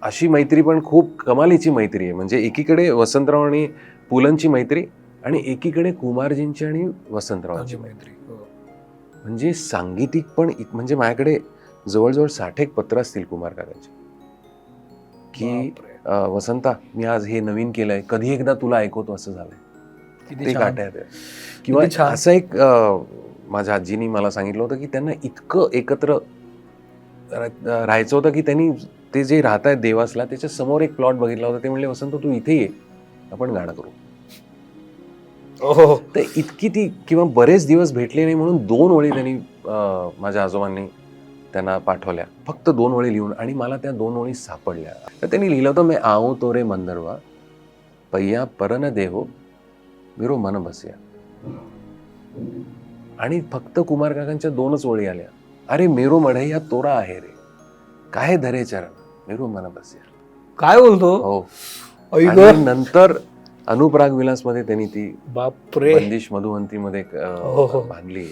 अशी मैत्री पण खूप कमालीची मैत्री आहे. म्हणजे एकीकडे वसंतराव आणि पुलंची मैत्री आणि एकीकडे कुमारजींची आणि वसंतरावांची मैत्री. म्हणजे सांगीतिक पण म्हणजे माझ्याकडे जवळजवळ 60 एक पत्र असतील कुमार काकांची की वसंता मी आज हे नवीन केलंय, कधी एकदा तुला ऐकवतो असं झालंय. ते काट्यात आहे. किंवा असं एक माझ्या आजीनी मला सांगितलं होतं की त्यांना इतकं एकत्र राहायचं होतं की त्यांनी ते जे राहत आहेत देवासला त्याच्या समोर एक प्लॉट बघितला होता. ते म्हणले वसंत तू इथे ये, आपण गाणं करू. तर इतकी ती किंवा बरेच दिवस भेटले नाही म्हणून 2 ओळी त्यांनी माझ्या आजोबांनी त्यांना पाठवल्या, फक्त 2 ओळी लिहून, आणि मला त्या 2 ओळी सापडल्या. तर त्यांनी लिहिलं होतं, मैं आऊं तोरे मंदरवा पैया परन देहो मेरो मन बसिया. आणि फक्त कुमार काकांच्या 2च ओळी आल्या, अरे मेरो मढैया तोरा आहे रे, काय धरे चरण मेरो मन बसिया. काय बोलतो? हो. आणि नंतर अनुपराग विलास मध्ये त्यांनी ती बापरे बंदिश मधुवंती मध्ये बांधली.